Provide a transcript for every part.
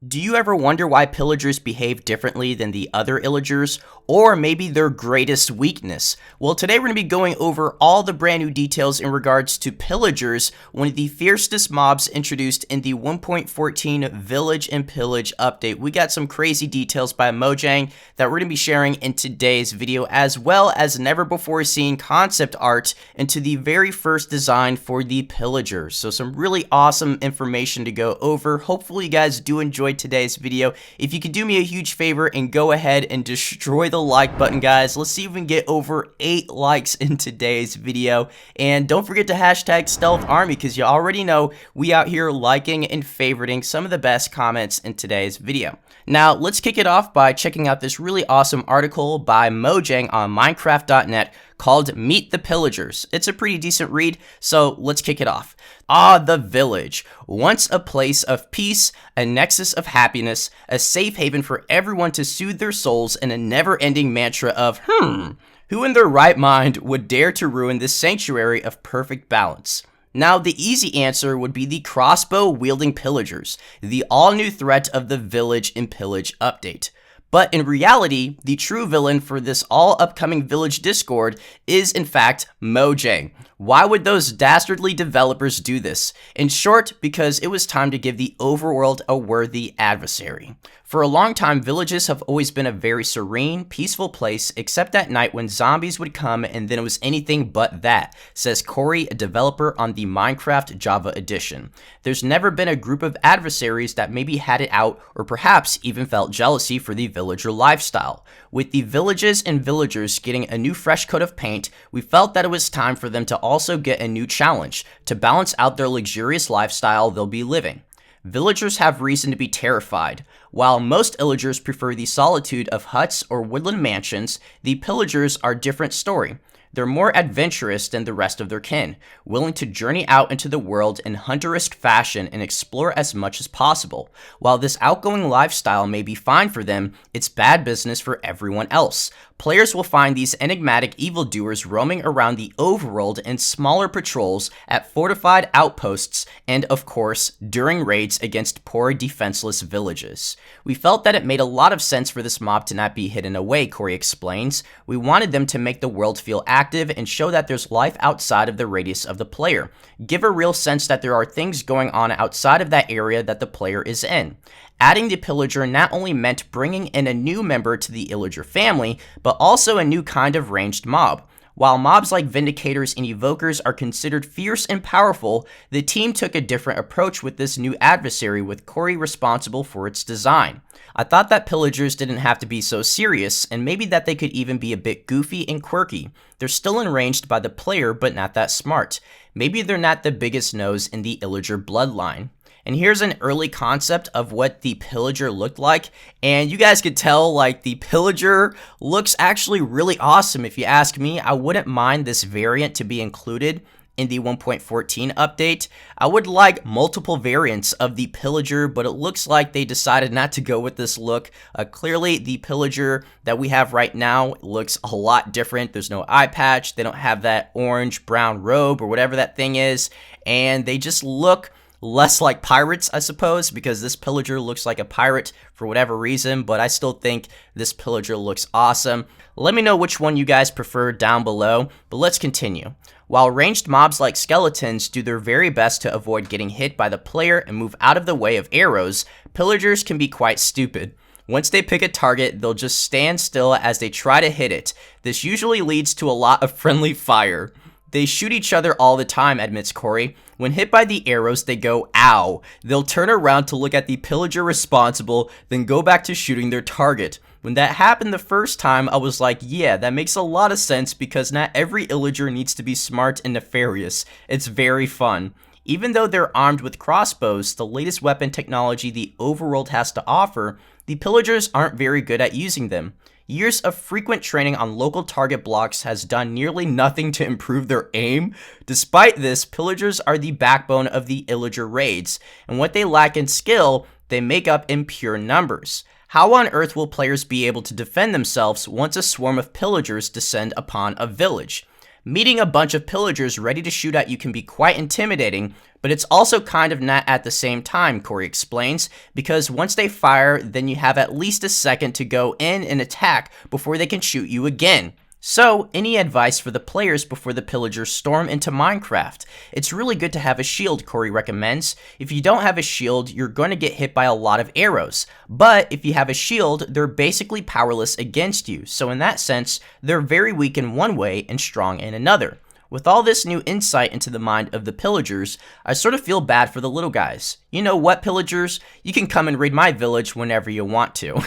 Do you ever wonder why pillagers behave differently than the other illagers, or maybe their greatest weakness? Well, today we're going to be going over all the brand new details in regards to pillagers, one of the fiercest mobs introduced in the 1.14 Village and Pillage update. We got some crazy details by Mojang that we're going to be sharing in today's video, as well as never before seen concept art into the very first design for the pillagers. So some really awesome information to go over. Hopefully you guys do enjoy today's video. If you could do me a huge favor and go ahead and destroy the like button, guys. Let's see if we can get over 8 likes in today's video. And don't forget to hashtag stealth army, because you already know we out here liking and favoriting some of the best comments in today's video. Now let's kick it off by checking out this really awesome article by Mojang on minecraft.net called Meet the Pillagers. It's a pretty decent read, so let's kick it off. The Village. Once a place of peace, a nexus of happiness, a safe haven for everyone to soothe their souls, and a never-ending mantra of, who in their right mind would dare to ruin this sanctuary of perfect balance? Now, the easy answer would be the crossbow-wielding Pillagers, the all-new threat of the Village and Pillage update. But in reality, the true villain for this all-upcoming Village Discord is, in fact, Mojang. Why would those dastardly developers do this? In short, because it was time to give the overworld a worthy adversary. For a long time, villages have always been a very serene, peaceful place, except at night when zombies would come and then it was anything but that, says Cory, a developer on the Minecraft Java edition. There's never been a group of adversaries that maybe had it out or perhaps even felt jealousy for the villager lifestyle. With the villages and villagers getting a new fresh coat of paint, we felt that it was time for them to also get a new challenge to balance out their luxurious lifestyle they'll be living. Villagers have reason to be terrified. While most illagers prefer the solitude of huts or woodland mansions, the pillagers are a different story. They're more adventurous than the rest of their kin, willing to journey out into the world in hunterisk fashion and explore as much as possible. While this outgoing lifestyle may be fine for them, it's bad business for everyone else. Players will find these enigmatic evildoers roaming around the overworld in smaller patrols, at fortified outposts, and of course, during raids against poor defenseless villages. We felt that it made a lot of sense for this mob to not be hidden away, Cory explains. We wanted them to make the world feel active and show that there's life outside of the radius of the player. Give a real sense that there are things going on outside of that area that the player is in. Adding the Pillager not only meant bringing in a new member to the Illager family, but also a new kind of ranged mob. While mobs like Vindicators and Evokers are considered fierce and powerful, the team took a different approach with this new adversary, with Cory responsible for its design. I thought that Pillagers didn't have to be so serious, and maybe that they could even be a bit goofy and quirky. They're still enraged by the player, but not that smart. Maybe they're not the biggest nose in the Illager bloodline. And here's an early concept of what the Pillager looked like, and you guys could tell, like, the Pillager looks actually really awesome. If you ask me, I wouldn't mind this variant to be included in the 1.14 update. I would like multiple variants of the Pillager, but it looks like they decided not to go with this look. Clearly, the Pillager that we have right now looks a lot different. There's no eye patch, they don't have that orange-brown robe or whatever that thing is, and they just look less like pirates, I suppose, because this Pillager looks like a pirate for whatever reason, but I still think this Pillager looks awesome. Let me know which one you guys prefer down below, but let's continue. While ranged mobs like skeletons do their very best to avoid getting hit by the player and move out of the way of arrows, pillagers can be quite stupid. Once they pick a target, they'll just stand still as they try to hit it. This usually leads to a lot of friendly fire. They shoot each other all the time, admits Cory. When hit by the arrows, they go, ow. They'll turn around to look at the pillager responsible, then go back to shooting their target. When that happened the first time, I was like, yeah, that makes a lot of sense, because not every illager needs to be smart and nefarious. It's very fun. Even though they're armed with crossbows, the latest weapon technology the overworld has to offer, the pillagers aren't very good at using them. Years of frequent training on local target blocks has done nearly nothing to improve their aim. Despite this, pillagers are the backbone of the illager raids, and what they lack in skill, they make up in pure numbers. How on earth will players be able to defend themselves once a swarm of pillagers descend upon a village? Meeting a bunch of pillagers ready to shoot at you can be quite intimidating, but it's also kind of not at the same time, Cory explains, because once they fire, then you have at least a second to go in and attack before they can shoot you again. So, any advice for the players before the pillagers storm into Minecraft? It's really good to have a shield, Cory recommends. If you don't have a shield, you're going to get hit by a lot of arrows. But if you have a shield, they're basically powerless against you. So in that sense, they're very weak in one way and strong in another. With all this new insight into the mind of the pillagers, I sort of feel bad for the little guys. You know what, pillagers? You can come and raid my village whenever you want to.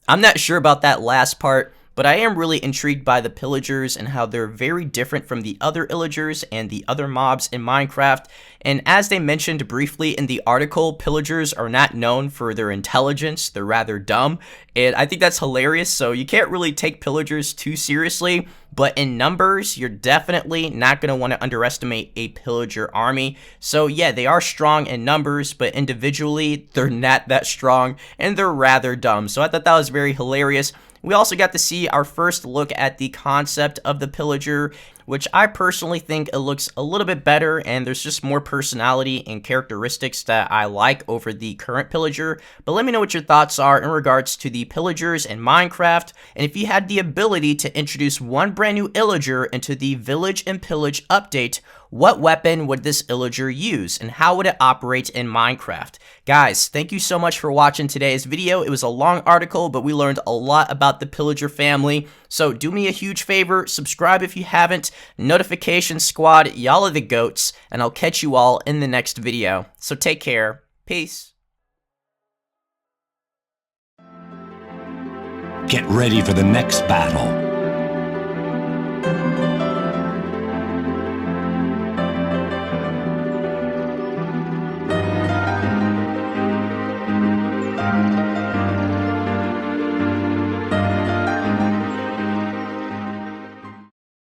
I'm not sure about that last part, but I am really intrigued by the pillagers and how they're very different from the other illagers and the other mobs in Minecraft. And as they mentioned briefly in the article, pillagers are not known for their intelligence, they're rather dumb. And I think that's hilarious, so you can't really take pillagers too seriously. But in numbers, you're definitely not going to want to underestimate a pillager army. So yeah, they are strong in numbers, but individually, they're not that strong and they're rather dumb. So I thought that was very hilarious. We also got to see our first look at the concept of the pillager, which I personally think it looks a little bit better, and there's just more personality and characteristics that I like over the current pillager. But let me know what your thoughts are in regards to the pillagers in Minecraft, and if you had the ability to introduce one brand new illager into the Village and Pillage update, what weapon would this illager use, and how would it operate in Minecraft? Guys, thank you so much for watching today's video. It was a long article, but we learned a lot about the pillager family. So do me a huge favor, subscribe if you haven't, notification squad, y'all are the goats, and I'll catch you all in the next video. So take care, peace. Get ready for the next battle.